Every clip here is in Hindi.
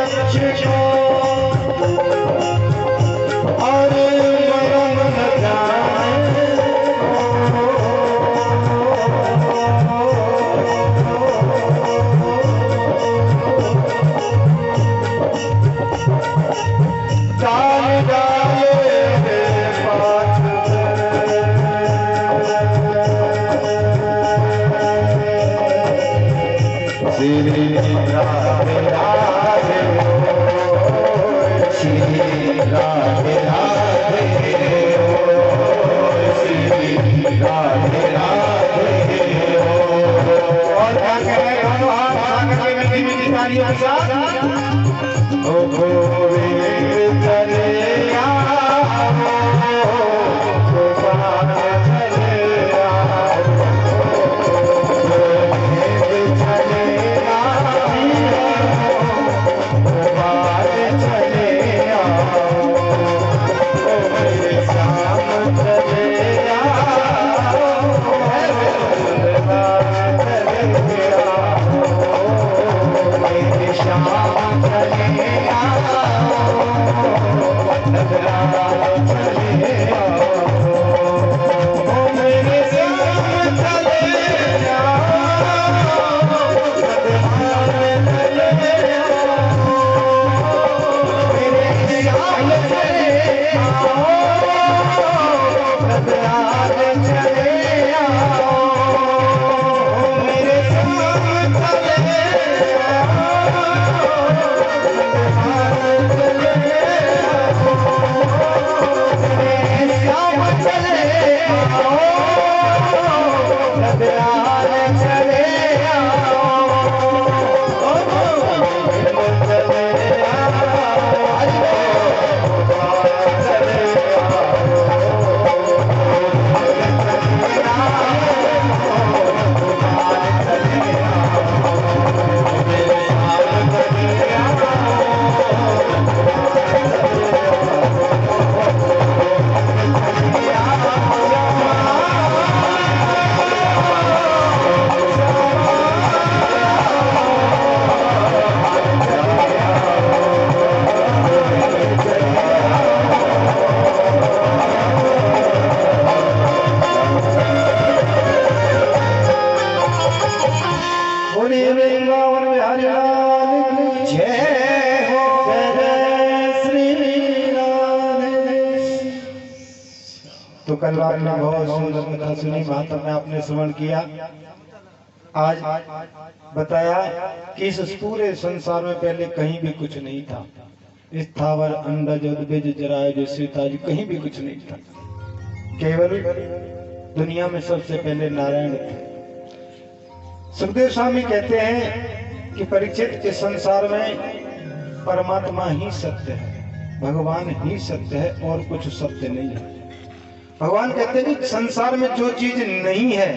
वृक्ष को और मरम न जाने डाल डाले पात श्री राधे राधे श्री राधे राधे श्री राधे राधे और क्या कह रहे हो आप के मीठी मीठी तालियों के साथ ओ गोविंद चले आओ गोपाल चले आओ गोविंद चले आओ गोपाल चले आओ मेरे श्याम चले आओ गोपाल चले आओ मेरे श्याम चले तो कल रात में बहुत सुंदर कथा सुनी, महात्मा में आपने श्रवण किया। आज बताया कि इस पूरे संसार में पहले कहीं भी कुछ नहीं था। स्थावर अंडज उद्भिज जरायुज श्वेताज कहीं भी कुछ नहीं था। केवल दुनिया में सबसे पहले नारायण थे। सुखदेव स्वामी कहते हैं कि परीक्षित इस संसार में परमात्मा ही सत्य है, भगवान ही सत्य है और कुछ सत्य नहीं है। भगवान कहते हैं कि संसार में जो चीज नहीं है,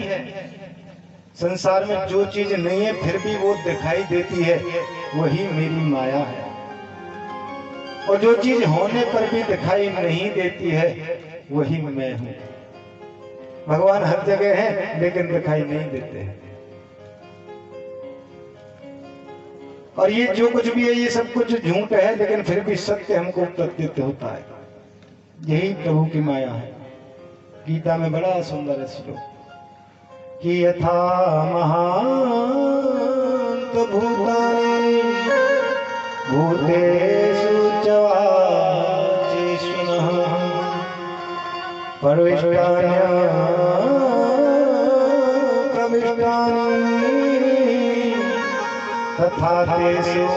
संसार में जो चीज नहीं है फिर भी वो दिखाई देती है, वही मेरी माया है। और जो चीज होने पर भी दिखाई नहीं देती है वही मैं हूं। भगवान हर जगह है लेकिन दिखाई नहीं देते हैं। और ये जो कुछ भी है ये सब कुछ झूठ है, लेकिन फिर भी सत्य हमको प्रतीत होता है। यही प्रभु की माया है। गीता में बड़ा सुंदर श्लोक कि यथा महांत भूतानि भूतेषु चेष्णुः प्रविष्टानि तथा तेषु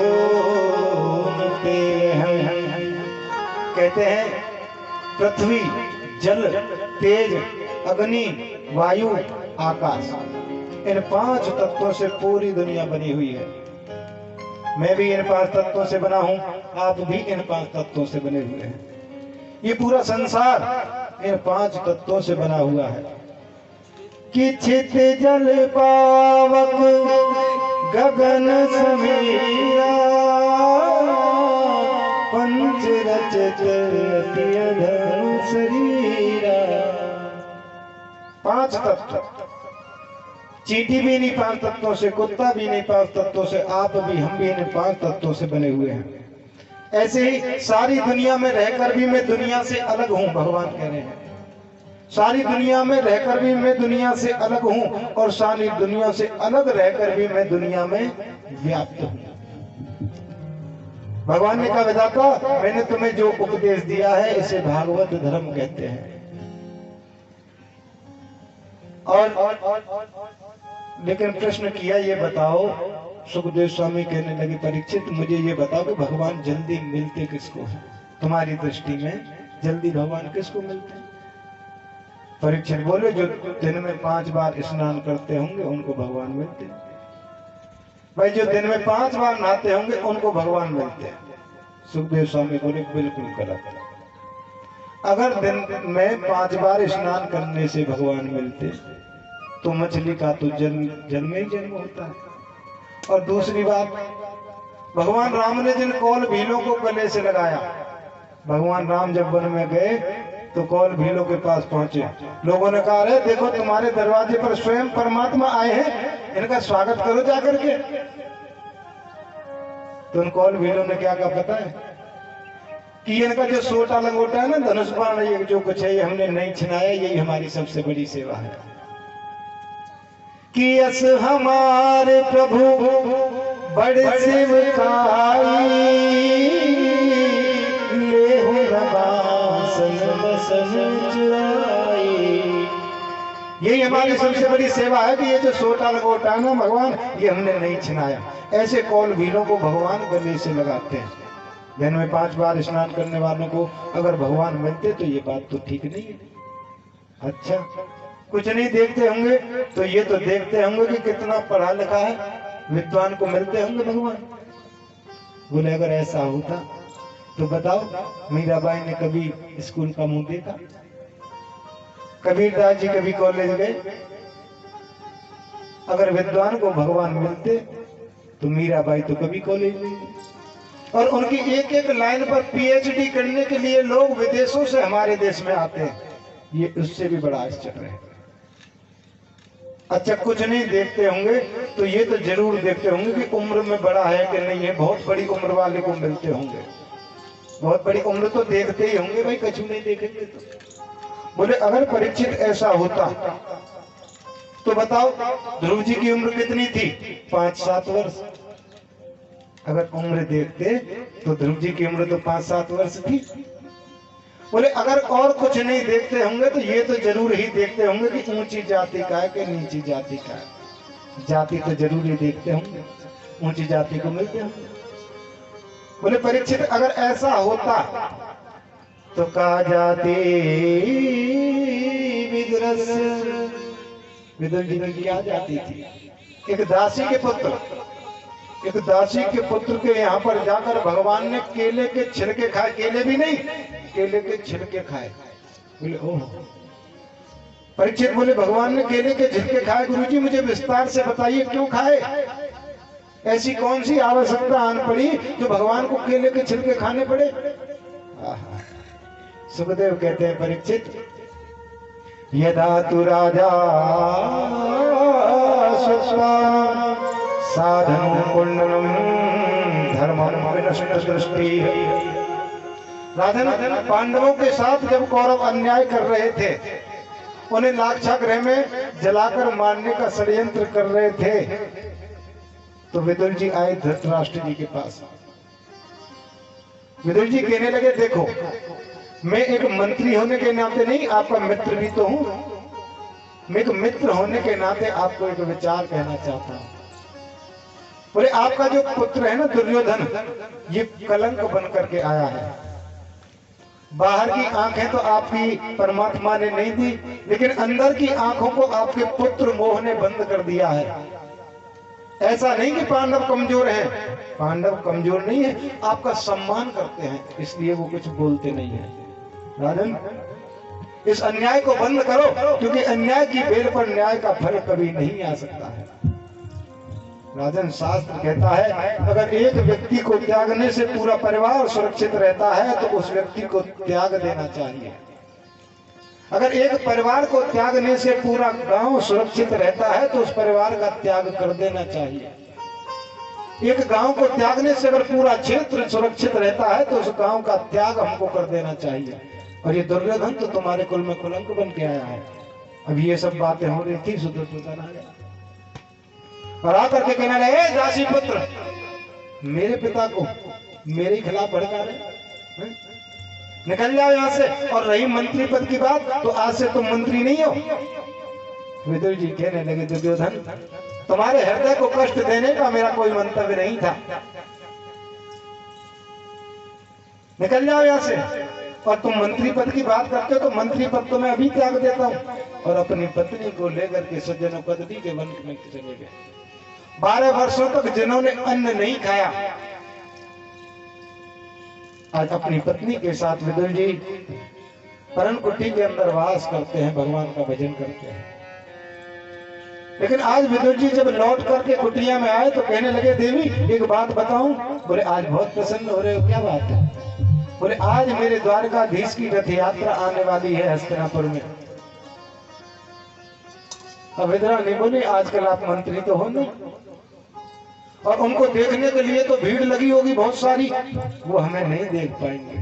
ते कहते हैं पृथ्वी, जल, तेज, अग्नि, वायु, आकाश, इन 5 तत्वों से पूरी दुनिया बनी हुई है। मैं भी इन 5 तत्वों से बना हूं, आप भी इन 5 तत्वों से बने हुए हैं। ये पूरा संसार इन 5 तत्वों से बना हुआ है। कि छित जल पावक गगन समीरा पंच रचत धनु शरीरा। 5 तत्व, चींटी भी नहीं 5 तत्वों से, कुत्ता भी नहीं 5 तत्वों से, आप भी, हम भी इन 5 तत्वों से बने हुए हैं। ऐसे ही सारी दुनिया में रहकर भी मैं दुनिया से अलग हूं, भगवान कह रहे हैं। सारी दुनिया में रहकर भी मैं दुनिया से अलग हूं और सारी दुनिया से अलग रहकर भी मैं दुनिया में व्याप्त हूं। भगवान ने कहा, विधाता मैंने तुम्हें जो उपदेश दिया है इसे भागवत धर्म कहते हैं। और लेकिन प्रश्न किया, ये बताओ, सुखदेव स्वामी कहने लगे, परीक्षित मुझे ये बताओ कि भगवान जल्दी मिलते किसको है? तुम्हारी दृष्टि में जल्दी भगवान किसको मिलते हैं? परीक्षित बोले, जो दिन में 5 बार स्नान करते होंगे उनको भगवान मिलते हैं। भाई जो दिन में 5 बार नहाते होंगे उनको भगवान मिलते हैं। सुखदेव स्वामी बोले, बिल्कुल गलत। अगर दिन में 5 बार स्नान करने से भगवान मिलते तो मछली का तो जन्म में ही जन्म होता है। और दूसरी बात, भगवान राम ने जिन कौल भीलों को गले से लगाया, भगवान राम जब वन में गए तो कौल भीलों के पास पहुंचे। लोगों ने कहा, अरे देखो तुम्हारे दरवाजे पर स्वयं परमात्मा आए हैं, इनका स्वागत करो जाकर के। तो उन कौल भीलों ने क्या कहा पता है? कि इनका जो सोटा लंगोटा है ना, धनुष बाण, ये जो कुछ है ये हमने नहीं छिनाया, यही हमारी सबसे बड़ी सेवा है। कि यस हमारे प्रभु बड़े सेवकाई, ले हो यही हमारी सबसे बड़ी सेवा है कि ये जो सोटा लंगोटा है ना भगवान, ये हमने नहीं छिनाया। ऐसे कौल भीलों को भगवान गले से लगाते हैं। दिन में 5 बार स्नान करने वालों को अगर भगवान मिलते तो ये बात तो ठीक नहीं है। अच्छा, कुछ नहीं देखते होंगे तो ये तो देखते होंगे कि कितना पढ़ा लिखा है, विद्वान को मिलते होंगे भगवान। बोले, अगर ऐसा होता तो बताओ, मीराबाई ने कभी स्कूल का मुंह देखा? कबीरदास जी कभी कॉलेज गए? अगर विद्वान को भगवान मिलते तो मीराबाई तो कभी कॉलेज नहीं गई। और उनकी एक एक लाइन पर पीएचडी करने के लिए लोग विदेशों से हमारे देश में आते हैं, ये उससे भी बड़ा आश्चर्य है। अच्छा, कुछ नहीं देखते होंगे तो ये तो जरूर देखते होंगे कि उम्र में बड़ा है कि नहीं है। बहुत बड़ी उम्र वाले को मिलते होंगे, बहुत बड़ी उम्र तो देखते ही होंगे भाई, कछु नहीं देखेंगे तो। बोले, अगर परीक्षित ऐसा होता तो बताओ, ध्रुव जी की उम्र कितनी थी? 5-7 वर्ष। अगर उम्र देखते तो ध्रुव जी की उम्र तो 5-7 वर्ष थी। बोले, अगर और कुछ नहीं देखते होंगे तो ये तो जरूर ही देखते होंगे कि ऊंची जाति का है कि नीची जाति का है। जाति तो जरूर ही देखते होंगे, ऊंची जाति को मिलते होंगे। बोले, परीक्षित अगर ऐसा होता तो कहा जाती विदुरस, विदुर जी की क्या जाती थी? एक दासी के पुत्र, एक दासी के पुत्र के यहाँ पर जाकर भगवान ने केले के छिलके खाए, केले भी नहीं, केले के छिलके खाए। बोले, ओह। परीक्षित बोले, भगवान ने केले के छिलके खाए, गुरुजी मुझे विस्तार से बताइए क्यों खाए? ऐसी कौन सी आवश्यकता आन पड़ी जो भगवान को केले के छिलके खाने पड़े? सुखदेव कहते हैं, परीक्षित यदा तु राजा साधन कुंडलम धर्मम विनष्ट दृष्टि। राजन, पांडवों के साथ जब कौरव अन्याय कर रहे थे, उन्हें लाक्षागृह में जलाकर मारने का षड्यंत्र कर रहे थे, तो विदुर जी आए धृतराष्ट्र जी के पास। विदुर जी कहने लगे, देखो मैं एक मंत्री होने के नाते नहीं, आपका मित्र भी तो हूं, मैं एक मित्र होने के नाते आपको एक विचार कहना चाहता हूं। बोले, आपका जो पुत्र है ना दुर्योधन, ये कलंक बन करके आया है। बाहर की आंखें तो आपकी परमात्मा ने नहीं दी, लेकिन अंदर की आंखों को आपके पुत्र मोह ने बंद कर दिया है। ऐसा नहीं कि पांडव कमजोर हैं, पांडव कमजोर नहीं है, आपका सम्मान करते हैं, इसलिए वो कुछ बोलते नहीं है। राजन, इस अन्याय को बंद करो, क्योंकि अन्याय की बेल पर न्याय का फल कभी नहीं आ सकता है। राजन, शास्त्र कहता है अगर एक व्यक्ति को त्यागने से पूरा परिवार सुरक्षित रहता है तो उस व्यक्ति को त्याग देना चाहिए। अगर एक परिवार को त्यागने से पूरा गांव सुरक्षित रहता है तो उस परिवार का त्याग कर देना चाहिए। एक गांव को त्यागने से अगर पूरा क्षेत्र सुरक्षित रहता है तो उस गांव का त्याग हमको कर देना चाहिए। और ये दुर्योधन तो तुम्हारे कुल में कुलंक बन के आया है। अब ये सब बातें हो रही थी, दुर्योधन आ गया और आकर के कहने लगे, दासी पुत्र, मेरे पिता को मेरे खिलाफ भड़का रहे, निकल जाओ यहाँ से। और रही मंत्री पद की बात, तो आज से तुम मंत्री नहीं हो। विदुर जी कहने लगे, दुर्योधन, तुम्हारे हृदय को कष्ट देने का मेरा कोई मंतव्य नहीं था, निकल जाओ यहाँ से। और तुम मंत्री पद की बात करते हो तो मंत्री पद तो मैं अभी त्याग देता हूँ। और अपनी पत्नी को लेकर के सज्जनों कदली के वन में चले गए। 12 वर्षों तक जिन्होंने अन्न नहीं खाया, आज अपनी पत्नी के साथ विदुर जी परम कुटी के अंदर वास करते हैं, भगवान का भजन करते हैं। लेकिन आज विदुर जी जब लौट करके कुटिया में आए तो कहने लगे, देवी एक बात बताऊं। बोले, आज बहुत प्रसन्न हो रहे हो, क्या बात है? बोले, आज मेरे द्वारकाधीश की रथ यात्रा आने वाली है हस्तिनापुर में। अब विदुरा नहीं बोली, आजकल आप मंत्री तो हो नहीं, और उनको देखने के लिए तो भीड़ लगी होगी बहुत सारी, वो हमें नहीं देख पाएंगे।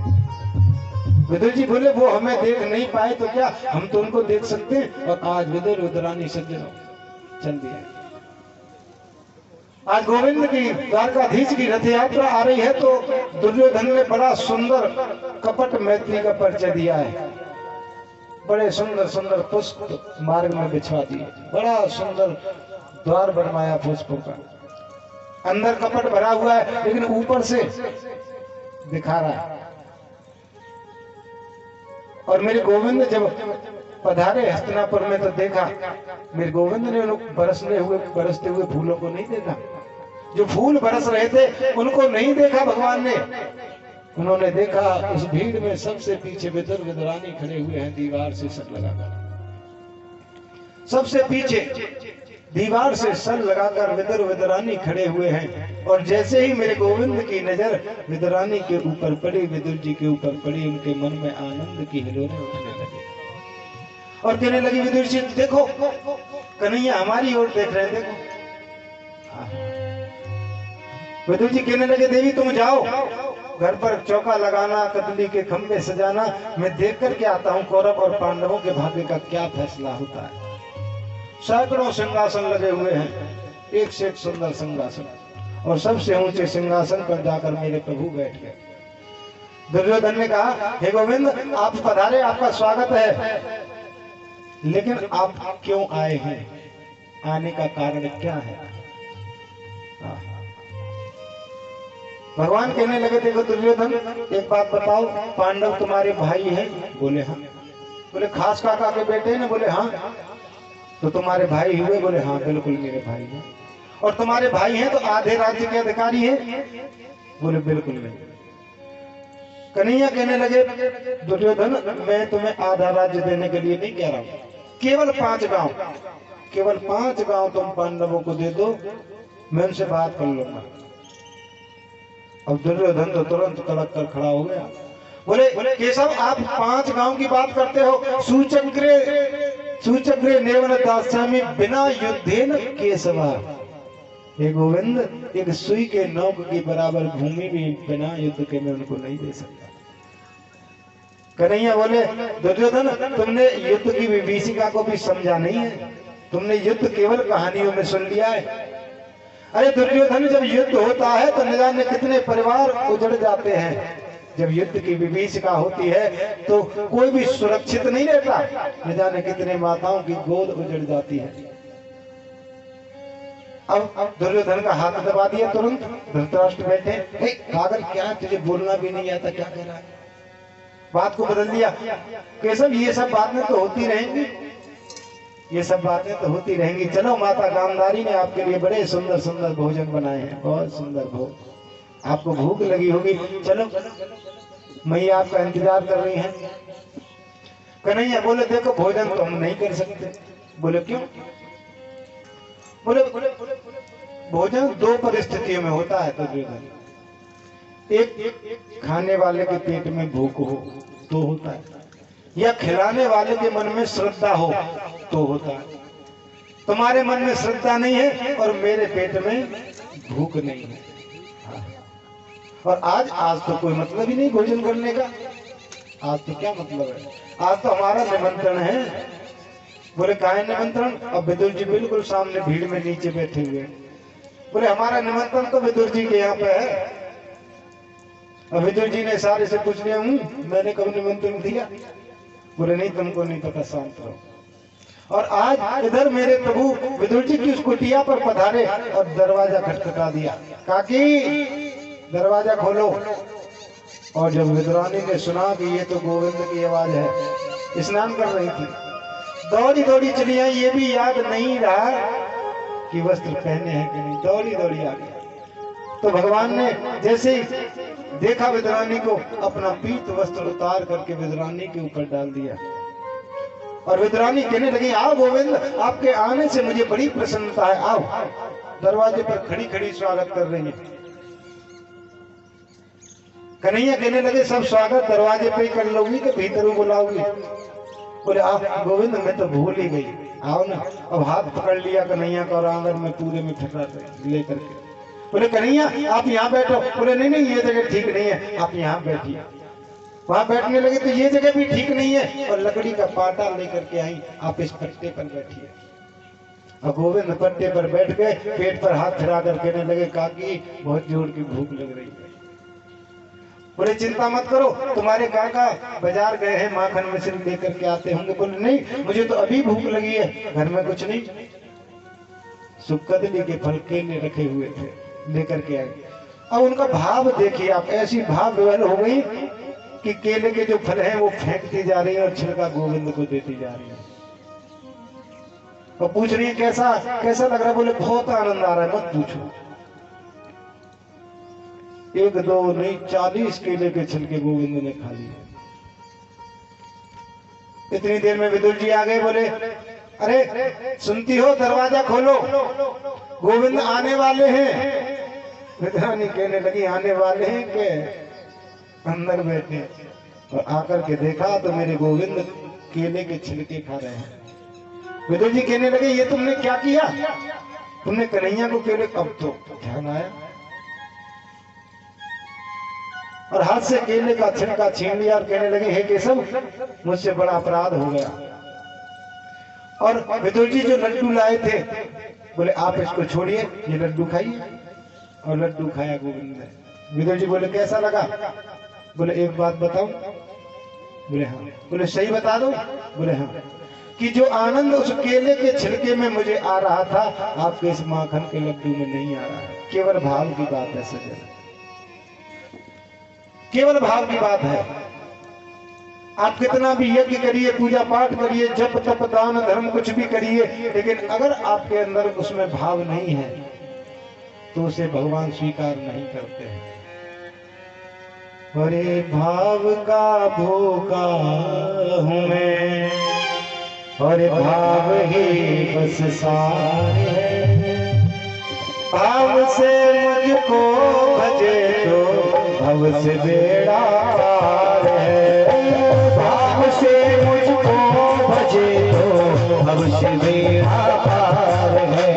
विदुर जी बोले, वो हमें देख नहीं पाए तो क्या, हम तो उनको देख सकते हैं। और आज विदुर विदुरानी सज्जनों चल दिया। आज गोविंद की द्वारकाधीश की रथ यात्रा आ रही है तो दुर्योधन ने बड़ा सुंदर कपट मैत्री का परिचय दिया है। बड़े सुंदर सुंदर पुष्प मार्ग में बिछवा दिए, बड़ा सुंदर द्वार बनवाया पुष्पों का। अंदर कपट भरा हुआ है लेकिन ऊपर से दिखा रहा है। और मेरे गोविंद जब पधारे हस्तिनापुर में तो देखा, मेरे गोविंद ने बरसते हुए फूलों को नहीं देखा। जो फूल बरस रहे थे उनको नहीं देखा भगवान ने। उन्होंने देखा उस भीड़ में सबसे पीछे विदुर विदुरानी खड़े हुए हैं, दीवार से सर लगाकर। सबसे पीछे दीवार से सर लगाकर विदुर विदुरानी खड़े हुए हैं। और जैसे ही मेरे गोविंद की नजर विदुरानी के ऊपर पड़ी, विदुर जी के ऊपर पड़ी, उनके मन में आनंद की हिलोरें उठने लगी और कहने लगी, विदुर जी देखो, कन्हैया हमारी ओर देख रहे हैं, देखो। विदुर जी कहने लगे, देवी तुम जाओ, घर पर चौका लगाना, कदली के खंभे सजाना, मैं देख करके आता हूँ कौरव और पांडवों के भाग्य का क्या फैसला होता है। सैकड़ों सिंहासन लगे हुए हैं, एक से एक सुंदर सिंहासन, और सबसे ऊंचे सिंहासन पर जाकर मेरे प्रभु बैठ गए। दुर्योधन ने कहा, हे गोविंद आप पधारे, आपका स्वागत है, लेकिन आप क्यों आए हैं? आने का कारण क्या है? भगवान कहने लगे, देखो दुर्योधन एक बात बताओ, पांडव तुम्हारे भाई हैं? बोले हाँ। बोले खास काका के बेटे ने? बोले हाँ। तो तुम्हारे भाई हुए? बोले हाँ बिल्कुल मेरे भाई हैं। और तुम्हारे भाई हैं तो आधे राज्य के अधिकारी हैं? बोले बिल्कुल नहीं। कन्हैया कहने लगे, दुर्योधन मैं तुम्हें आधा राज्य देने के लिए नहीं कह रहा हूं, केवल 5 गांव, केवल 5 गांव तुम पांडवों को दे दो, मैं उनसे बात कर लूंगा। अब दुर्योधन तो तुरंत तड़क कर खड़ा हो गया। बोले केशव आप 5 गांव की बात करते हो, सूचक्रे नेवन दास्यामि बिना युद्धेन केशवा। हे गोविंद एक सुई के नौक की बराबर भूमि भी बिना युद्ध के मैं उनको नहीं दे सकता। कन्हैया बोले, दुर्योधन तुमने युद्ध की विभीषिका को भी समझा नहीं है, तुमने युद्ध केवल कहानियों में सुन लिया है। अरे दुर्योधन जब युद्ध होता है तो न जाने कितने परिवार उजड़ जाते हैं। जब युद्ध की विभीषिका होती है तो कोई भी सुरक्षित नहीं रहता, न जाने कितने माताओं की गोद उजड़ जाती है। अब दुर्योधन का हाथ दबा दिया तुरंत। धृतराष्ट्र बैठे, पागल क्या तुझे बोलना भी नहीं आता, क्या कह रहा है? बात को बदल दिया। केशव ये सब बातें तो होती रहेंगी, ये सब बातें तो होती रहेंगी। चलो माता गांधारी ने आपके लिए बड़े सुंदर सुंदर भोजन बनाए हैं, बहुत सुंदर भोग, आपको भूख लगी होगी, चलो मैया आपका इंतजार कर रही है। कन्हैया बोले, देखो भोजन तो हम नहीं कर सकते। बोले क्यों? बोले भोजन 2 परिस्थितियों में होता है दुर्योधन। एक खाने वाले के पेट में भूख हो तो होता है, या खिलाने वाले के मन में श्रद्धा हो तो होता है। तुम्हारे मन में श्रद्धा नहीं है और मेरे पेट में भूख नहीं है। हाँ। और आज तो कोई मतलब ही नहीं भोजन करने का। आज तो क्या मतलब है, आज तो हमारा निमंत्रण है। बोले काहे निमंत्रण? अब विदुर जी बिल्कुल सामने भीड़ में नीचे बैठे हुए। बोले हमारा निमंत्रण तो विदुर जी के यहाँ पे है। अब विदुर जी ने सारे से पूछ लिया, मैंने कब निमंत्रण दिया? बोले नहीं, तुमको नहीं पता, शांत रहो। और आज इधर मेरे प्रभु विदुर जी की उस कुटिया पर पधारे और दरवाजा खटखटा दिया, काकी दरवाजा खोलो। और जब विदुरानी ने सुना कि ये तो गोविंद की आवाज है, स्नान कर रही थी, दौड़ी दौड़ी चली आई। ये भी याद नहीं रहा कि वस्त्र पहने हैं कि नहीं, दौड़ी दौड़ी आ गई। तो भगवान ने जैसे ही देखा विदुरानी को, अपना पीत वस्त्र उतार करके विदुरानी के ऊपर डाल दिया। और विदुरानी कहने लगी, आओ गोविंद, आपके आने से मुझे बड़ी प्रसन्नता है, आओ। दरवाजे पर खड़ी खड़ी स्वागत कर रही है। कन्हैया कहने लगे, सब स्वागत दरवाजे पे ही कर लोगी कि भीतर बुलाओगी? बोले आप गोविंद, मैं तो भूल ही गई, आओ ना। अब हाथ पकड़ लिया कन्हैया का और आंगन में पूरे में ठहरा लेकर के। बोले कन्हैया आप यहाँ बैठो। बोले नहीं नहीं, ये जगह ठीक नहीं है, आप यहाँ बैठिए। वहां बैठने लगे तो ये जगह भी ठीक नहीं है, और लकड़ी का पाटा लेकर के आई, आप इस पट्टे पर बैठिए। और गोविंद पट्टे पर बैठ गए, पेट पर हाथ फिरा कर कहने लगे, काकी बहुत जोर की भूख लग रही है। बोले चिंता मत करो, तुम्हारे काका बाजार गए हैं, माखन मिश्री लेकर के आते होंगे। बोले नहीं, मुझे तो अभी भूख लगी है, घर में कुछ नहीं। सुकदली के फल केले रखे हुए थे, लेकर के आए। अब उनका भाव देखिए आप, ऐसी भाव विवल हो गई कि केले के जो फल हैं वो फेंकती जा रही है और छिलका गोविंद को देती जा रही है। और पूछ रही है कैसा कैसा लग रहा है? बोले बहुत आनंद आ रहा है, मत पूछो। एक दो नहीं, 40 केले के छिलके गोविंद ने खा लिए। इतनी देर में विदुर जी आ गए। बोले अरे सुनती हो, दरवाजा खोलो, गोविंद आने वाले हैं। विदुरानी कहने लगी, आने वाले हैं के अंदर बैठे। और आकर के देखा तो मेरे गोविंद केले के छिलके खा रहे हैं। विदुर जी कहने लगे, ये तुमने क्या किया? तुमने कन्हैया को केले, अब तो ध्यान आया और हाथ से केले का छिलका छीन लिया और कहने लगे, हे केशव, मुझसे बड़ा अपराध हो गया। और विदुर जी जो लड्डू लाए थे, बोले आप इसको छोड़िए, ये लड्डू खाइए। और लड्डू खाया गोविंद ने। विदुर जी बोले कैसा लगा? बोले एक बात बताऊं? बोले हाँ। बोले सही बता दो? बोले हाँ। कि जो आनंद उस केले के छिलके में मुझे आ रहा था, आपके इस माखन के लड्डू में नहीं आ रहा है। केवल भाव की बात है सजन, केवल भाव की बात है। आप कितना भी यज्ञ करिए, पूजा पाठ करिए, जप तप दान धर्म कुछ भी करिए, लेकिन अगर आपके अंदर उसमें भाव नहीं है तो उसे भगवान स्वीकार नहीं करते हैं। अरे भाव का भूखा हूं मैं, और भाव ही बस सार है। भाव से मुझको भजे तो भव से बेड़ा पार है। भाव से मुझको भजे तो भव से बेड़ा पार है।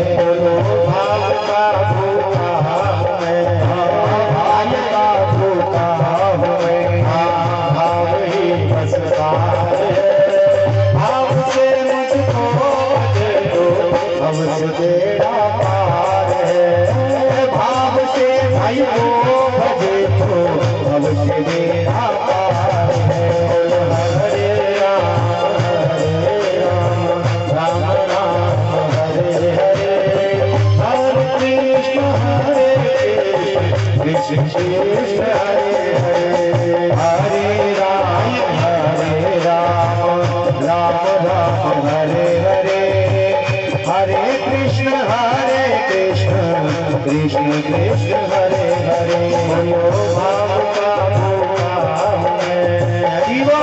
भाव का भूखा मैं, भाव का भूखा मैं, भाव ही बस सार है। भाव से मुझको भजे तो भव से बेड़ा पार है। भाव से भाई को भजे तो भव से बेड़ा पार है। हरे राम राम राम हरे हरे, हरे कृष्ण कृष्ण हरे हरे। हरे राम राम राम हरे हरे, हरे कृष्ण कृष्ण कृष्ण हरे हरे। भाव का भूखा मैं, जीवा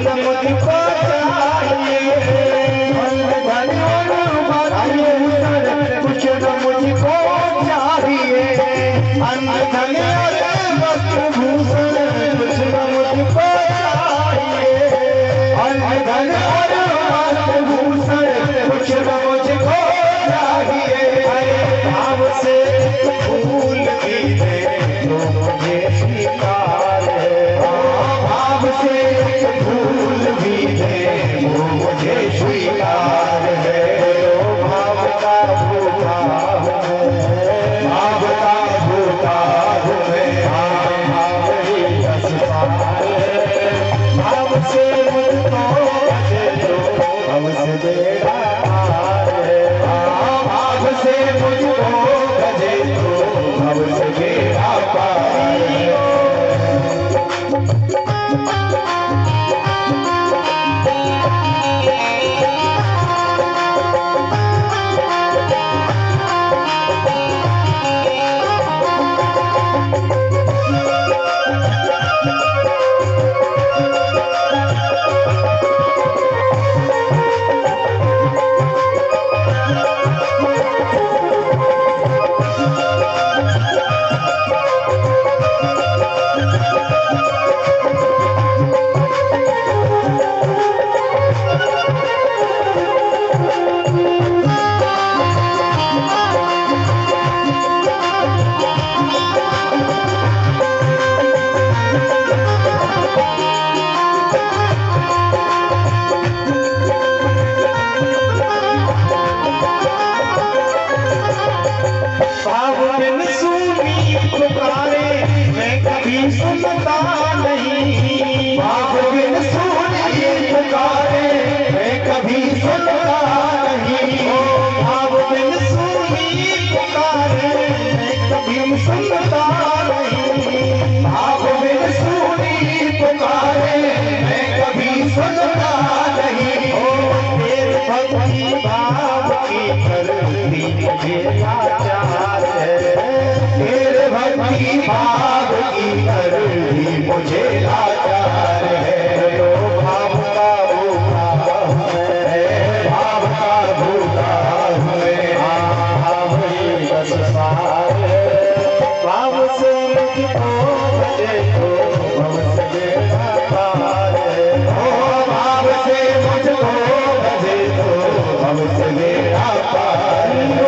न मुझको चाहिए, धन और भूषण कुछ न मुझको चाहिए, अन्न धन और वस्त्र भूषण कुछ न मुझको चाहिए, अन्न धन और वस्त्र भूषण कुछ न मुझको चाहिए। भाव से फूल भी दे तो मुझे स्वीकार है, भाव से फूल भी दे वो मुझे स्वीकार है। भाव का भूखा हूँ मैं, भाव का भूखा हूँ मैं, भाव ही रसपाल है। भाव से मुझको बचे तो हमसे बेड़ा पार है, भाव से मुझको बचे तो हमसे बेड़ा पार है। सुनता नहीं, भाव बिन सुनी पुकारे मैं कभी सुनता नहीं, भाव बिन सुनी पुकारे मैं कभी सुनता नहीं, भाव बिन सुनी पुकारे मैं कभी सुनता नहीं। तेरे भक्ति भाव की धरती मुझे लाचार है, तेरे भक्ति भाव की धरती मुझे लाचार है। तो भाव का भूखा हूँ मैं, भाव का भूखा हूँ मैं, भाव ही रसपाल है। भाव से मुझको बचे तो हमसे बेड़ा पार है, भाव से मुझको बचे तो हमसे बेड़ा पार है।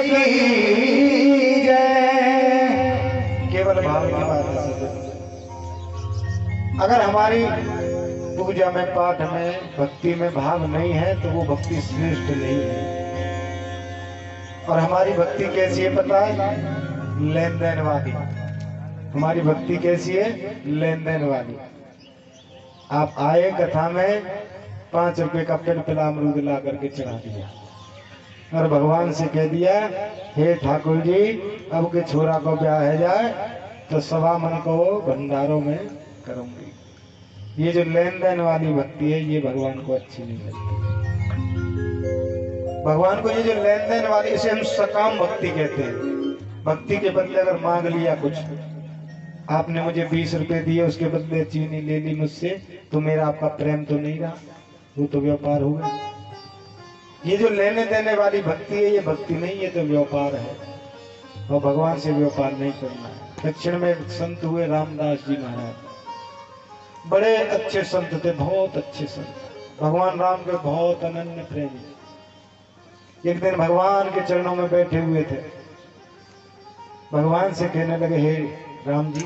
की जय। केवल भाव की बात है सज्जन। अगर हमारी पूजा में, पाठ में, भक्ति में भाव नहीं है तो वो भक्ति श्रेष्ठ नहीं है। और हमारी भक्ति कैसी है पता है? लेन देन वाली। हमारी भक्ति कैसी है? लेन देन वाली। आप आए कथा में 5 रुपए का पिलपिला अमरूद ला करके चढ़ा दिया और भगवान से कह दिया, हे ठाकुर जी अब के छोरा को ब्याह है जाए तो 1.25 मन को भंडारों में करूंगी। ये जो लेन देन वाली भक्ति है ये भगवान को अच्छी नहीं लगती। भगवान को ये जो लेन देन वाली, इसे हम सकाम भक्ति कहते हैं। भक्ति के बदले अगर मांग लिया कुछ, आपने मुझे 20 रुपए दिए उसके बदले चीनी ले ली मुझसे, तो मेरा आपका प्रेम तो नहीं रहा, वो तो व्यापार हो गया। ये जो लेने देने वाली भक्ति है ये भक्ति नहीं, ये तो व्यापार है। और भगवान से व्यापार नहीं करना है। दक्षिण में संत हुए रामदास जी महाराज, बड़े अच्छे संत थे, बहुत अच्छे संत, भगवान राम के बहुत अनन्य प्रेमी। एक दिन भगवान के चरणों में बैठे हुए थे, भगवान से कहने लगे, हे राम जी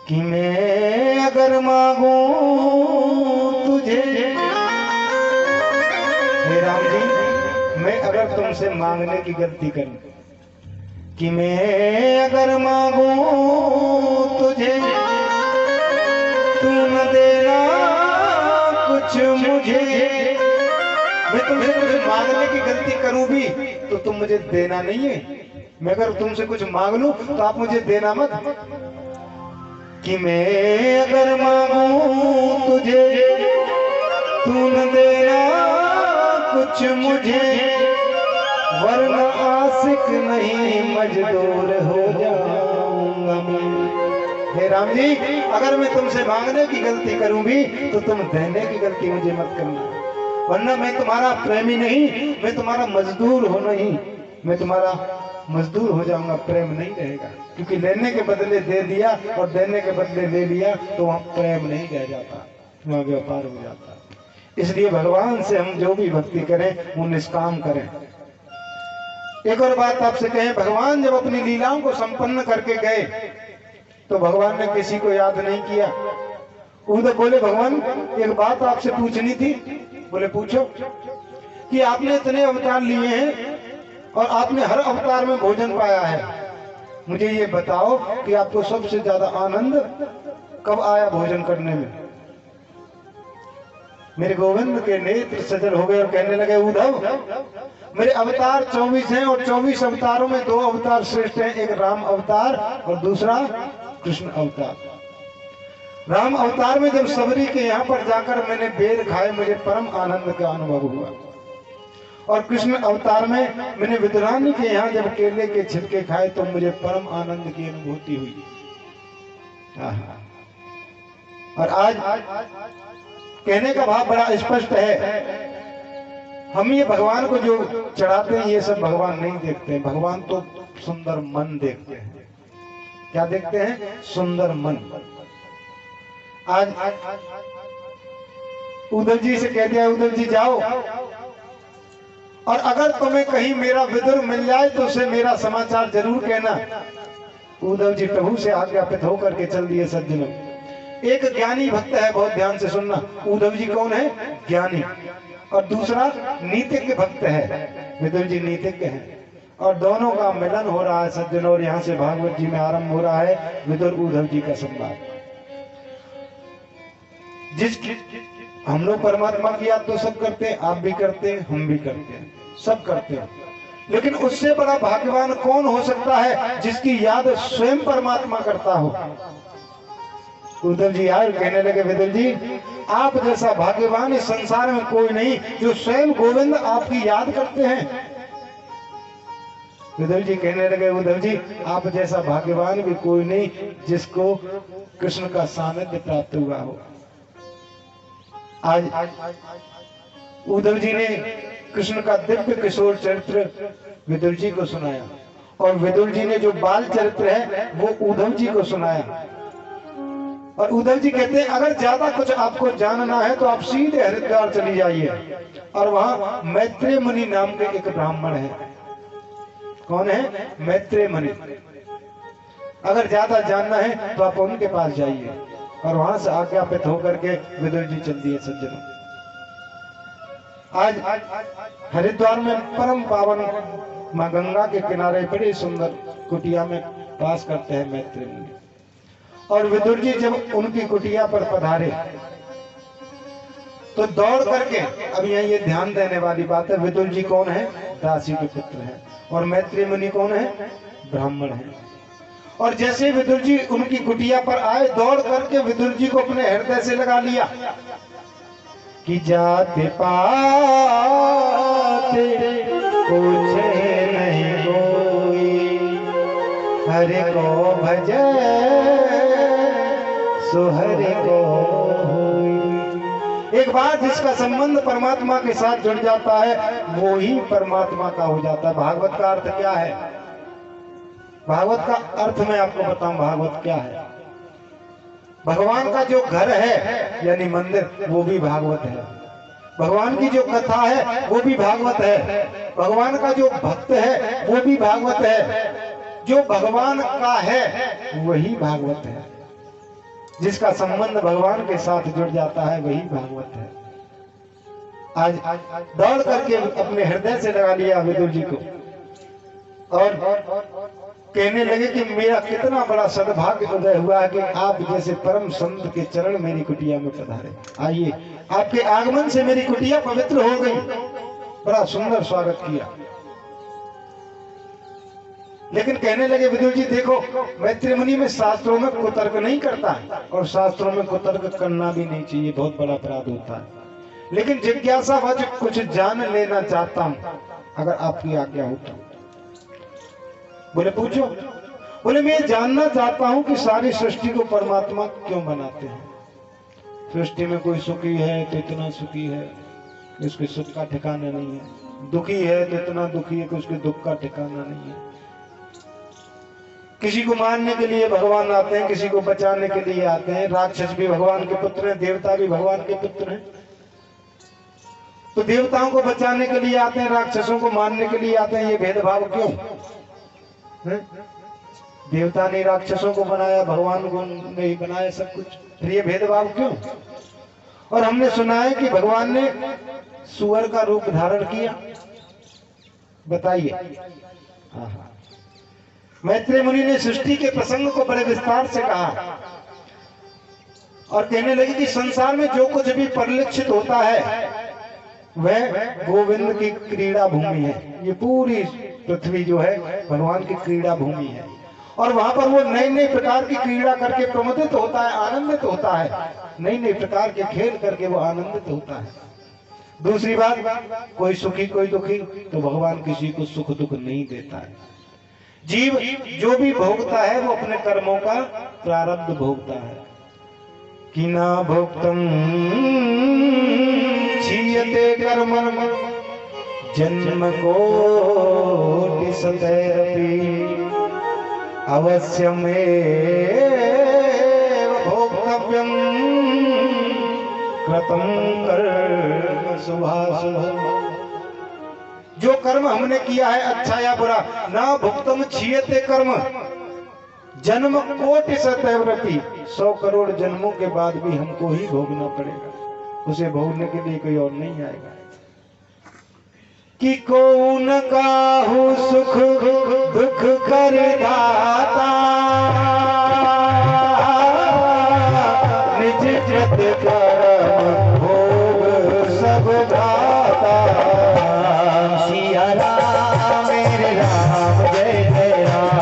कि मैं अगर मांगू तुझे, हे राम जी मैं अगर तुमसे मांगने की गलती करूं, कि मैं अगर मांगू तुझे तू न देना कुछ मुझे, मैं तुमसे कुछ मांगने की गलती करूं भी तो तुम मुझे देना नहीं है। मैं अगर तुमसे कुछ मांग लूं तो आप मुझे देना मत। कि मैं अगर मांगू तुझे तू न देना कुछ मुझे, वरना आशिक नहीं मजदूर हो जाऊंगा मैं। हे राम जी अगर मैं तुमसे मांगने की गलती करूं भी तो तुम देने की गलती मुझे मत करना, वरना मैं तुम्हारा प्रेमी नहीं, मैं तुम्हारा मजदूर हो नहीं, मैं तुम्हारा मजदूर हो जाऊंगा, प्रेम नहीं रहेगा। क्योंकि लेने के बदले दे दिया और देने के बदले ले लिया तो वहां प्रेम नहीं रह जाता, वहां व्यापार हो जाता। इसलिए भगवान से हम जो भी भक्ति करें वो निष्काम करें। एक और बात आपसे कहें, भगवान जब अपनी लीलाओं को संपन्न करके गए तो भगवान ने किसी को याद नहीं किया। उधर बोले, भगवान एक बात आपसे पूछनी थी। बोले पूछो। कि आपने इतने अवतार लिए हैं और आपने हर अवतार में भोजन पाया है, मुझे ये बताओ कि आपको सबसे ज्यादा आनंद कब आया भोजन करने में? मेरे गोविंद के नेत्र सजल हो गए और कहने लगे, उद्धव मेरे अवतार 24 हैं और 24 अवतारों में 2 अवतार श्रेष्ठ हैं, एक राम अवतार और दूसरा कृष्ण अवतार। राम अवतार में जब सबरी के यहाँ पर जाकर मैंने बेर खाए मुझे परम आनंद का अनुभव हुआ, और कृष्ण अवतार में मैंने विदुरानी के यहाँ जब केले के छिलके खाए तो मुझे परम आनंद की अनुभूति हुई। और आज कहने का भाव बड़ा स्पष्ट है, हम ये भगवान को जो चढ़ाते हैं ये सब भगवान नहीं देखते हैं, भगवान तो सुंदर मन देखते हैं। क्या देखते हैं? सुंदर मन। आज उद्धव जी से कह दिया, उद्धव जी जाओ और अगर तुम्हें कहीं मेरा विदुर मिल जाए तो उसे मेरा समाचार जरूर कहना। उद्धव जी प्रभु से आज्ञापित होकर के चल दिए। सज्जनों एक ज्ञानी भक्त है, बहुत ध्यान से सुनना। उद्धव जी कौन है? ज्ञानी। और दूसरा नीतिज्ञ भक्त है, विदुर जी नीतिज्ञ हैं। और दोनों का मिलन हो रहा है सज्जनों, और यहाँ से भागवत जी में आरंभ हो रहा है विदुर उद्धव जी का संवाद। जिसकी हम लोग परमात्मा की याद तो सब करते हैं, आप भी करते हैं, हम भी करते हैं, सब करते हैं, लेकिन उससे बड़ा भाग्यवान कौन हो सकता है जिसकी याद स्वयं परमात्मा करता हो। उद्धव जी आए, कहने लगे, विदुर जी आप जैसा भाग्यवान इस संसार में कोई नहीं जो स्वयं गोविंद आपकी याद करते हैं। विदुर जी कहने लगे, उद्धव जी आप जैसा भाग्यवान भी कोई नहीं जिसको कृष्ण का सानिध्य प्राप्त हुआ हो। आज उद्धव जी ने कृष्ण का दिव्य किशोर चरित्र विदुर जी को सुनाया, और विदुर जी ने जो बाल चरित्र है वो उद्धव जी को सुनाया। और उद्धव जी कहते हैं, अगर ज्यादा कुछ आपको जानना है तो आप सीधे हरिद्वार चली जाइए, और वहां मैत्रेय मुनि नाम के एक ब्राह्मण है, कौन है? मैत्रेय मुनि। अगर ज्यादा जानना है तो आप उनके पास जाइए। और वहां से आज्ञापित होकर के विदुर जी चल दिए सज्जनों। आज हरिद्वार में परम पावन मां गंगा के किनारे बड़ी सुंदर कुटिया में वास करते हैं मैत्रेय मुनि। और विदुर जी जब उनकी कुटिया पर पधारे तो दौड़ करके, अब यहाँ ये ध्यान देने वाली बात है, विदुर जी कौन है? दासी के पुत्र हैं। और मैत्रेय मुनि कौन है? ब्राह्मण हैं। और जैसे विदुर जी उनकी कुटिया पर आए, दौड़ करके विदुर जी को अपने हृदय से लगा लिया कि जाते पाते पूछे नहीं कोई, हरि को भजे सो हरि को होई। एक बार जिसका संबंध परमात्मा के साथ जुड़ जाता है वो ही परमात्मा का हो जाता है। भागवत का अर्थ क्या है? भागवत का अर्थ मैं आपको बताऊं, भागवत क्या है? भगवान का जो घर है यानी मंदिर, वो भी भागवत है। भगवान की जो कथा है वो भी भागवत है। भगवान का जो भक्त है वो भी भागवत है। जो भगवान का है वही भागवत है। जिसका संबंध भगवान के साथ जुड़ जाता है वही भागवत है। आज दौड़ करके अपने हृदय से लगा लिया विदुर जी को और कहने लगे कि मेरा कितना बड़ा सद्भाग्य उदय हुआ है कि आप जैसे परम संत के चरण मेरी कुटिया में पधारे। आइए, आपके आगमन से मेरी कुटिया पवित्र हो गई। बड़ा सुंदर स्वागत किया। लेकिन कहने लगे विदुर जी देखो, मैत्रेय मुनि में शास्त्रों में कुतर्क नहीं करता है और शास्त्रों में कुतर्क करना भी नहीं चाहिए, बहुत बड़ा अपराध होता है। लेकिन जिज्ञासावश कुछ जान लेना चाहता हूं, अगर आपकी आज्ञा हो तो। बोले पूछो। बोले मैं जानना चाहता हूं कि सारी सृष्टि को परमात्मा क्यों बनाते हैं? सृष्टि में कोई सुखी है तो इतना सुखी है कि उसके सुख का ठिकाना नहीं है, दुखी है तो इतना दुखी है कि उसके दुख का ठिकाना नहीं है। किसी को मारने के लिए भगवान आते हैं, किसी को बचाने के लिए आते हैं। राक्षस भी भगवान के पुत्र हैं, देवता भी भगवान के पुत्र हैं। तो देवताओं को बचाने के लिए आते हैं, राक्षसों को मारने के लिए आते हैं। ये भेदभाव क्यों? देवता ने राक्षसों को बनाया, भगवान को नहीं बनाया सब कुछ, फिर ये भेदभाव क्यों? और हमने सुना है कि भगवान ने सुअर का रूप धारण किया। बताइए। हाँ, मैत्रेय मुनि ने सृष्टि के प्रसंग को बड़े विस्तार से कहा और कहने लगे कि संसार में जो कुछ भी परिलक्षित होता है वह गोविंद की क्रीड़ा भूमि है। ये पूरी पृथ्वी जो है भगवान की क्रीड़ा भूमि है और वहां पर वो नए नए प्रकार की क्रीड़ा करके प्रमोदित होता है, आनंदित होता है। नई नई प्रकार के खेल करके वो आनंदित होता है। दूसरी बात, कोई सुखी कोई दुखी, तो भगवान किसी को सुख दुख नहीं देता है। जीव जो भी भोगता है वो अपने कर्मों का प्रारब्ध भोगता है। कि ना भोक्तम क्षीयते कर्मं जन्म कोटि सतैरपि अवश्यमेव भोक्तव्यं कृतं कर्म शुभाशुभम्। जो कर्म हमने किया है अच्छा या बुरा, ना भुक्तम क्षीयते कर्म जन्म कोटि सतैरपि, 100 करोड़ जन्मों के बाद भी हमको ही भोगना पड़ेगा। उसे भोगने के लिए कोई और नहीं आएगा। कि को न काहू सुख दुख कर दाता, निज कृत कर्म भोग सब दाता। सिया राम मेरे राम जय जय राम,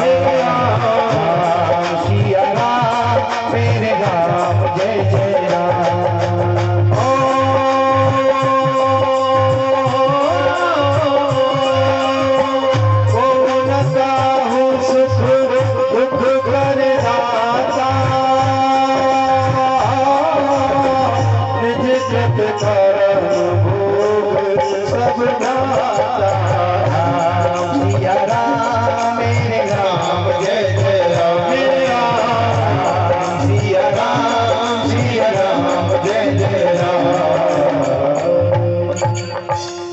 सिया राम मेरे राम जय जय राम।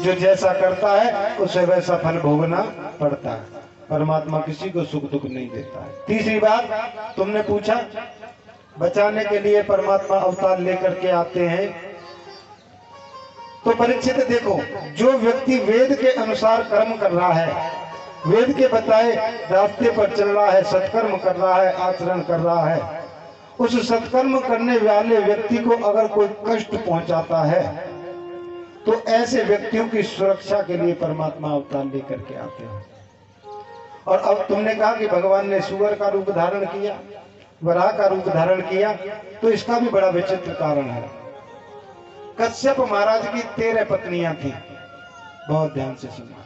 जो जैसा करता है उसे वैसा फल भोगना पड़ता है। परमात्मा किसी को सुख दुख नहीं देता है। तीसरी बात तुमने पूछा, बचाने के लिए परमात्मा अवतार लेकर के आते हैं। तो परीक्षित देखो, जो व्यक्ति वेद के अनुसार कर्म कर रहा है, वेद के बताए रास्ते पर चल रहा है, सत्कर्म कर रहा है, आचरण कर रहा है, उस सत्कर्म करने वाले व्यक्ति को अगर कोई कष्ट पहुंचाता है तो ऐसे व्यक्तियों की सुरक्षा के लिए परमात्मा अवतार लेकर के आते हैं। और अब तुमने कहा कि भगवान ने सूअर का रूप धारण किया, वराह का रूप धारण किया, तो इसका भी बड़ा विचित्र कारण है। कश्यप महाराज की 13 पत्नियां थी, बहुत ध्यान से सुनना,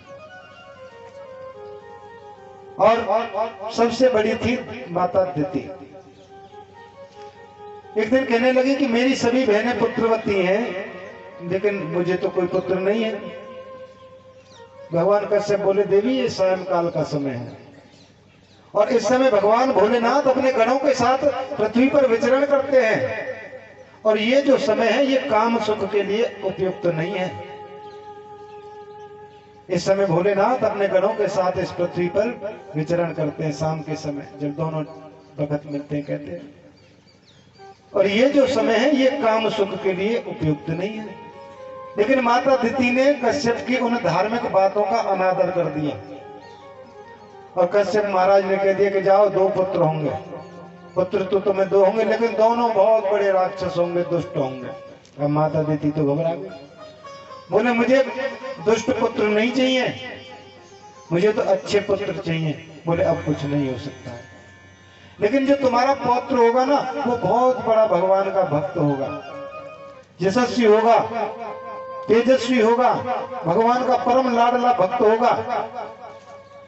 और सबसे बड़ी थी माता दिति। एक दिन कहने लगी कि मेरी सभी बहनें पुत्रवती हैं, लेकिन मुझे तो कोई पुत्र नहीं है। भगवान कश्यप बोले, देवी ये सायंकाल का समय है और इस समय भगवान भोलेनाथ अपने गणों के साथ पृथ्वी पर विचरण करते हैं, और ये जो समय है ये काम सुख के लिए उपयुक्त नहीं है। इस समय भोलेनाथ अपने गणों के साथ इस पृथ्वी पर विचरण करते हैं, शाम के समय जब दोनों भगत मिलते हैं, कहते हैं, और ये जो समय है ये काम सुख के लिए उपयुक्त नहीं है। लेकिन माता दिति ने कश्यप की उन धार्मिक बातों का अनादर कर दिया, और कश्यप महाराज ने कह दिया कि जाओ, 2 पुत्र होंगे। पुत्र तो तुम्हें 2 होंगे, लेकिन दोनों बहुत बड़े राक्षस होंगे, दुष्ट होंगे। अब माता दिति तो घबरा गई, बोले मुझे दुष्ट पुत्र नहीं चाहिए, मुझे तो अच्छे पुत्र चाहिए। बोले अब कुछ नहीं हो सकता है, लेकिन जो तुम्हारा पौत्र होगा ना, वो बहुत बड़ा भगवान का भक्त होगा, यशस्वी होगा, तेजस्वी होगा, भगवान का परम लाडला भक्त होगा।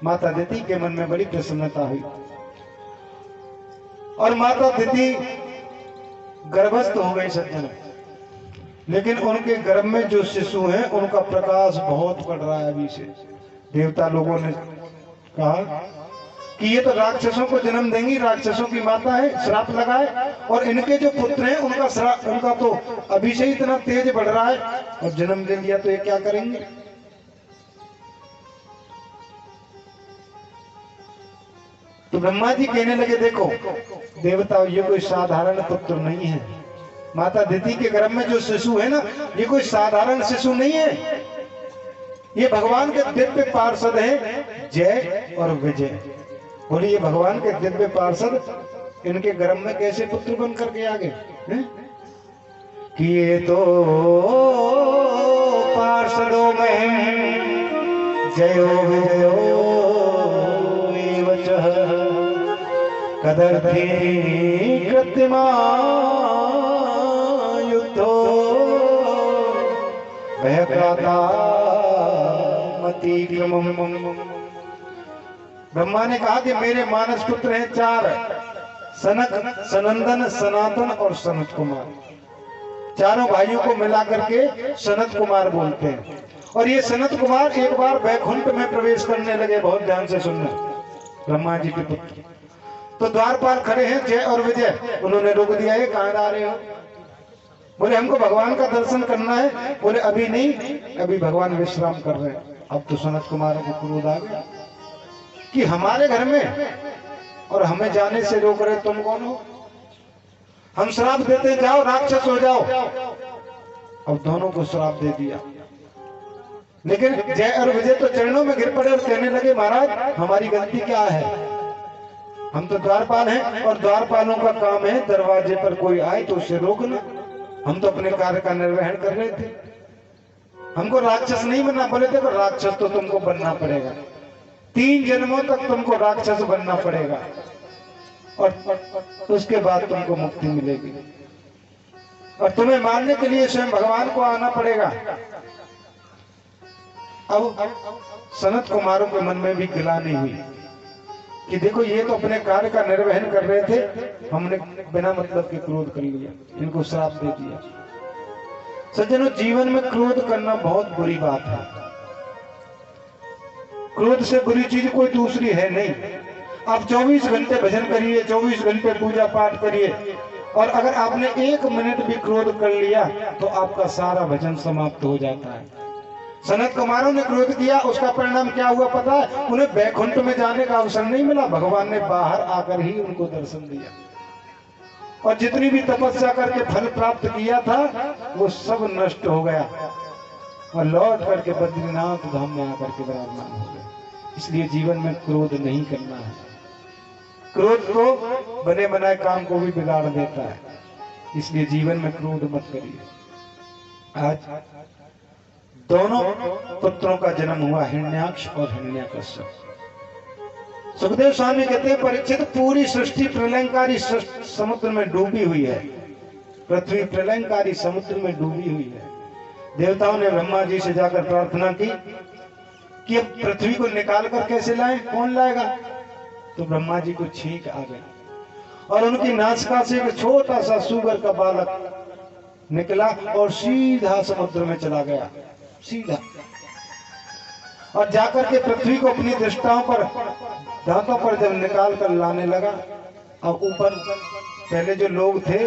माता दिति के मन में बड़ी प्रसन्नता हुई, और माता दिति गर्भस्थ हो गई सज्जन। लेकिन उनके गर्भ में जो शिशु हैं उनका प्रकाश बहुत बढ़ रहा है अभी से। देवता लोगों ने कहा कि ये तो राक्षसों को जन्म देंगी, राक्षसों की माता है, श्राप लगाए, और इनके जो पुत्र हैं उनका तो अभी से इतना तेज बढ़ रहा है, और जन्म दे दिया तो ये क्या करेंगे। तो ब्रह्मा जी कहने लगे, देखो देवताओं, ये कोई साधारण पुत्र नहीं है। माता दिति के गर्भ में जो शिशु है ना, ये कोई साधारण शिशु नहीं है, ये भगवान के दिव्य पार्षद हैं, जय और विजय। बोले ये भगवान के दिव्य पार्षद इनके गर्भ में कैसे पुत्र बन करके आ गए? कि ये तो पार्षदों में जयो विजयो एवचः कदर्थी कृत्रिमा युद्धो भयक्राता मति क्रमम्। ब्रह्मा ने कहा कि मेरे मानस पुत्र हैं 4, सनक, सनंदन, सनातन और सनत कुमार। चारों भाइयों को मिलाकर के सनत कुमार बोलते हैं। और ये सनत कुमार एक बार वैकुंठ में प्रवेश करने लगे, बहुत ध्यान से सुनना, ब्रह्मा जी के पुत्र। तो द्वारपाल खड़े हैं जय और विजय, उन्होंने रोक दिया, ये कहाँ आ रहे हो? बोले हमको भगवान का दर्शन करना है। बोले अभी नहीं, अभी भगवान विश्राम कर रहे हैं। अब तो सनत कुमार को क्रोध आ गया कि हमारे घर में और हमें जाने से रोक रहे, तुम कौन हो? हम श्राप देते, जाओ राक्षस हो जाओ। अब दोनों को श्राप दे दिया। लेकिन जय और विजय तो चरणों में गिर पड़े और कहने लगे, महाराज हमारी गलती क्या है? हम तो द्वारपाल हैं, और द्वारपालों का काम है दरवाजे पर कोई आए तो उसे रोकना। हम तो अपने कार्य का निर्वहन कर रहे थे, हमको राक्षस नहीं बनना। बोले देखो राक्षस तो तुमको बनना पड़ेगा, 3 जन्मों तक तुमको राक्षस बनना पड़ेगा, और उसके बाद तुमको मुक्ति मिलेगी, और तुम्हें मारने के लिए स्वयं भगवान को आना पड़ेगा। अब सनत कुमारों के मन में भी गिलानी हुई कि देखो ये तो अपने कार्य का निर्वहन कर रहे थे, हमने बिना मतलब के क्रोध कर लिया, इनको श्राप दे दिया। सज्जनों, जीवन में क्रोध करना बहुत बुरी बात है। क्रोध से बुरी चीज कोई दूसरी है नहीं। आप 24 घंटे भजन करिए, 24 घंटे पूजा पाठ करिए, और अगर आपने 1 मिनट भी क्रोध कर लिया तो आपका सारा भजन समाप्त हो जाता है। सनत कुमारों ने क्रोध किया, उसका परिणाम क्या हुआ पता है? उन्हें वैकुंठ में जाने का अवसर नहीं मिला। भगवान ने बाहर आकर ही उनको दर्शन दिया, और जितनी भी तपस्या करके फल प्राप्त किया था वो सब नष्ट हो गया, और लौट करके बद्रीनाथ धाम में आकर के विराजमान हो गए। इसलिए जीवन में क्रोध नहीं करना है। क्रोध तो बने बनाए काम को भी बिगाड़ देता है, इसलिए जीवन में क्रोध मत करिए। आज दोनों पुत्रों का जन्म हुआ, हिरण्याक्ष और हिरण्यकश्यप। सुखदेव स्वामी कहते हैं, परीक्षित पूरी सृष्टि प्रलयंकारी समुद्र में डूबी हुई है। पृथ्वी प्रलयंकारी समुद्र में डूबी हुई है। देवताओं ने ब्रह्मा जी से जाकर प्रार्थना की कि अब पृथ्वी को निकाल कर कैसे लाएं, कौन लाएगा? तो ब्रह्मा जी को छींक आ गई, और उनकी नासिका से एक छोटा सा सूगर का बालक निकला और सीधा समुद्र में चला गया, सीधा। और जाकर के पृथ्वी को अपनी दृष्टाओं पर, दांतों पर जब निकाल कर लाने लगा, अब ऊपर पहले जो लोग थे,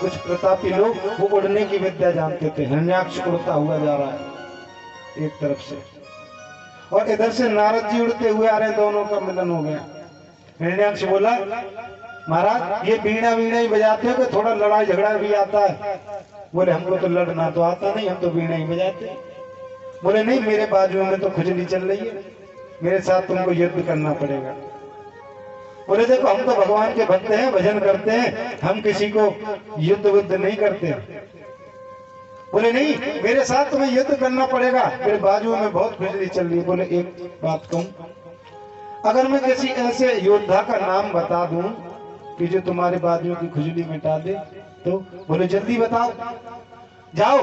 कुछ प्रतापी लोग, वो उड़ने की विद्या जानते थे। हिरण्याक्ष उड़ता हुआ जा रहा है एक तरफ से, और इधर से नारद जी उड़ते हुए आ रहे हैं, दोनों का मिलन हो गया। हिरण्याक्ष बोला, महाराज ये बीणा वीणा ही बजाते हो कि थोड़ा लड़ाई झगड़ा भी आता है? बोले हमको तो लड़ना तो आता नहीं, हम तो बीणा ही बजाते हैं। बोले नहीं, मेरे बाजू में तो खुजली चल रही है, मेरे साथ तुमको युद्ध करना पड़ेगा। बोले देखो हम तो भगवान के भक्त हैं, भजन करते हैं, हम किसी को युद्ध वुद्ध नहीं करते। बोले नहीं, मेरे साथ तुम्हें युद्ध करना पड़ेगा, मेरे बाजू में बहुत खुजली चल रही है। बोले एक बात कहूं, अगर मैं किसी ऐसे योद्धा का नाम बता दूं कि जो तुम्हारे बाजू की खुजली मिटा दे तो? बोले जल्दी बताओ। जाओ,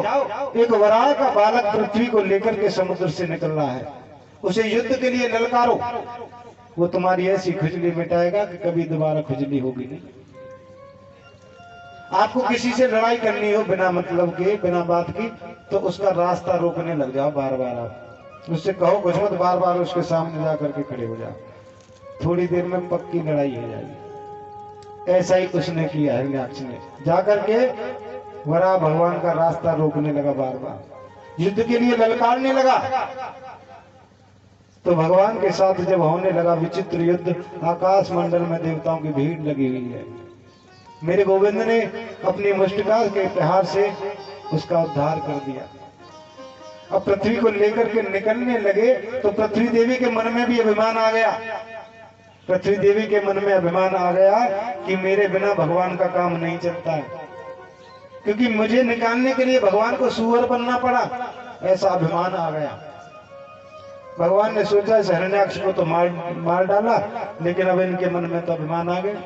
एक वराह का बालक पृथ्वी को लेकर के समुद्र से निकल रहा है, उसे युद्ध के लिए ललकारो, वो तुम्हारी ऐसी खुजली मिटाएगा कि कभी दोबारा खुजली होगी नहीं। आपको किसी से लड़ाई करनी हो बिना मतलब के, बिना बात की, तो उसका रास्ता रोकने लग जाओ, बार बार आप उससे कहो कुछ मत, बार बार उसके सामने जाकर के खड़े हो जाओ, थोड़ी देर में पक्की लड़ाई हो जाएगी। ऐसा ही उसने किया, हिरण्याक्ष ने जाकर के वराह भगवान का रास्ता रोकने लगा, बार बार युद्ध के लिए ललकारने लगा। तो भगवान के साथ जब होने लगा विचित्र युद्ध, आकाश मंडल में देवताओं की भीड़ लगी हुई है, मेरे गोविंद ने अपनी मुष्टिका के प्रहार से उसका उद्धार कर दिया। अब पृथ्वी को लेकर के निकलने लगे तो पृथ्वी देवी के मन में भी अभिमान आ गया। पृथ्वी देवी के मन में अभिमान आ गया कि मेरे बिना भगवान का काम नहीं चलता है, क्योंकि मुझे निकालने के लिए भगवान को सूअर बनना पड़ा, ऐसा अभिमान आ गया। भगवान ने सोचा इस हिरण्याक्ष को तो मार डाला, लेकिन अब इनके मन में तो अभिमान आ गया।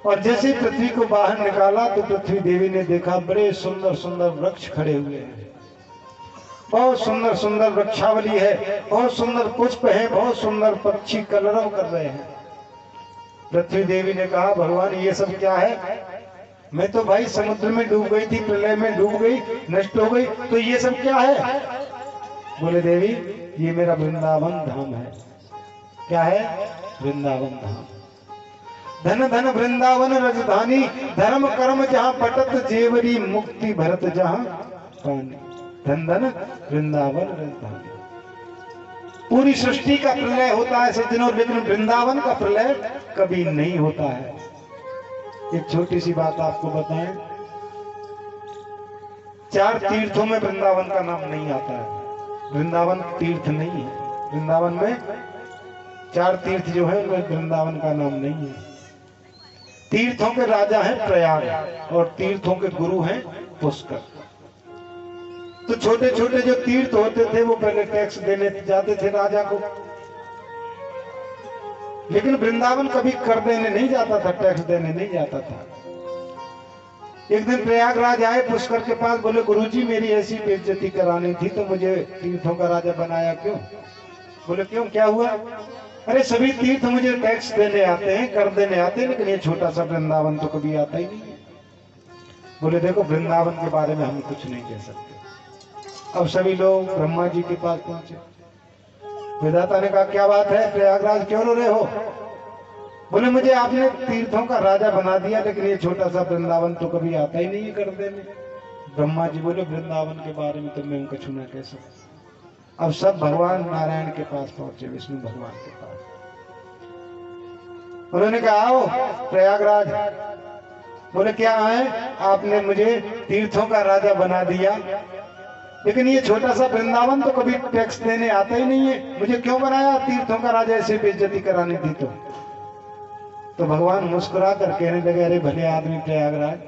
और जैसे ही पृथ्वी को बाहर निकाला तो पृथ्वी देवी ने देखा बड़े सुंदर सुंदर वृक्ष खड़े हुए हैं, बहुत सुंदर सुंदर वृक्षावली है, बहुत सुंदर पुष्प है, बहुत सुंदर पक्षी कलरव कर रहे हैं। पृथ्वी देवी ने कहा, भगवान ये सब क्या है? मैं तो भाई समुद्र में डूब गई थी, प्रलय में डूब गई, नष्ट हो गई, तो ये सब क्या है? बोले देवी ये मेरा वृंदावन धाम है। क्या है? वृंदावन धाम। धन धन वृंदावन राजधानी, धर्म कर्म जहाँ पटत जेवरी, मुक्ति भरत जहाँ पानी। धन धन वृंदावन राजधानी। पूरी सृष्टि का प्रलय होता है सज्जनों, लेकिन वृंदावन का प्रलय कभी नहीं होता है। एक छोटी सी बात आपको बताएं, 4 तीर्थों में वृंदावन का नाम नहीं आता है। वृंदावन तीर्थ नहीं है, वृंदावन में 4 तीर्थ जो है उनमें वृंदावन का नाम नहीं है। तीर्थों के राजा हैं प्रयाग, और तीर्थों के गुरु हैं पुष्कर। तो छोटे छोटे जो तीर्थ होते थे वो पहले टैक्स देने जाते थे राजा को, लेकिन वृंदावन कभी कर देने नहीं जाता था, टैक्स देने नहीं जाता था। एक दिन प्रयागराज आए पुष्कर के पास, बोले गुरुजी मेरी ऐसी बेइज्जती करानी थी तो मुझे तीर्थों का राजा बनाया क्यों? बोले क्यों, क्या हुआ? अरे सभी तीर्थ मुझे टैक्स देने आते हैं, कर देने आते हैं, लेकिन ये छोटा सा वृंदावन तो कभी आता ही नहीं है। बोले देखो वृंदावन के बारे में हम कुछ नहीं कह सकते। अब सभी लोग ब्रह्मा जी के पास पहुंचे। विधाता ने कहा क्या बात है प्रयागराज, क्यों रो रहे हो? बोले मुझे आपने तीर्थों का राजा बना दिया, लेकिन ये छोटा सा वृंदावन तो कभी आता ही नहीं है कर देने। ब्रह्मा जी बोले वृंदावन के बारे में तो मैं कछु ना कह सकता। अब सब भगवान नारायण के पास पहुंचे, विष्णु भगवान के पास। उन्होंने कहा आओ प्रयागराज। बोले क्या है, आपने मुझे तीर्थों का राजा बना दिया, लेकिन ये छोटा सा वृंदावन तो कभी टैक्स देने आता ही नहीं है, मुझे क्यों बनाया तीर्थों का राजा, ऐसे बेइज्जती कराने दी तो भगवान मुस्कुरा कर कहने लगे अरे भले आदमी प्रयागराज,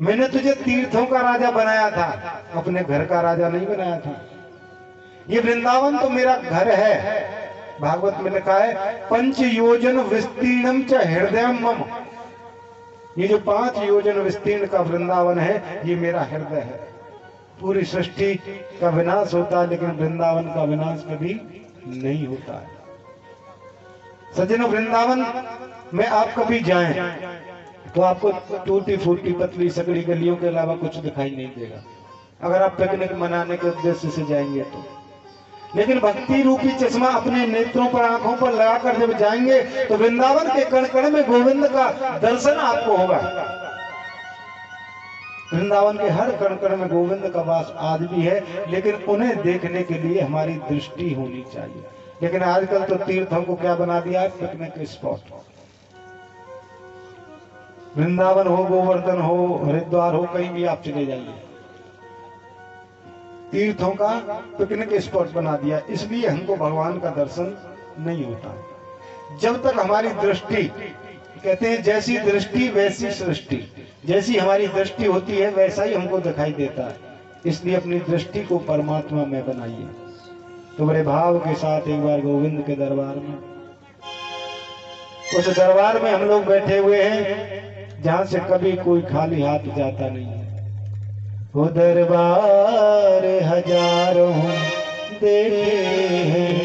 मैंने तुझे तीर्थों का राजा बनाया था, अपने घर का राजा नहीं बनाया था। ये वृंदावन तो मेरा घर है। भागवत में लिखा है 5 योजन विस्तीर्णम च हृदयम मम। ये जो 5 योजन विस्तीर्ण का वृंदावन है ये मेरा हृदय है। पूरी सृष्टि का विनाश होता है लेकिन वृंदावन का विनाश कभी नहीं होता है। सज्जनों, वृंदावन में आप कभी जाएं तो आपको टूटी फूटी पतली सकड़ी गलियों के अलावा कुछ दिखाई नहीं देगा, अगर आप पिकनिक मनाने के उद्देश्य से जाएंगे तो। लेकिन भक्ति रूपी चश्मा अपने नेत्रों पर, आंखों पर लगाकर जब जाएंगे तो वृंदावन के कण कण में गोविंद का दर्शन आपको होगा। वृंदावन के हर कण कण में गोविंद का वास आज भी है, लेकिन उन्हें देखने के लिए हमारी दृष्टि होनी चाहिए। लेकिन आजकल तो तीर्थों को क्या बना दिया है, पिकनिक स्पॉट। वृंदावन हो, गोवर्धन हो, हरिद्वार हो, कहीं भी आप चले जाइए, तीर्थों का पिकनिक स्पॉट बना दिया। इसलिए हमको भगवान का दर्शन नहीं होता जब तक हमारी दृष्टि, कहते हैं जैसी दृष्टि वैसी सृष्टि, जैसी हमारी दृष्टि होती है वैसा ही हमको दिखाई देता है। इसलिए अपनी दृष्टि को परमात्मा में बनाइए। तो बड़े भाव के साथ एक बार गोविंद के दरबार में, उस दरबार में हम लोग बैठे हुए हैं जहां से कभी कोई खाली हाथ जाता नहीं है। वो दरबार हजारों देखे हैं,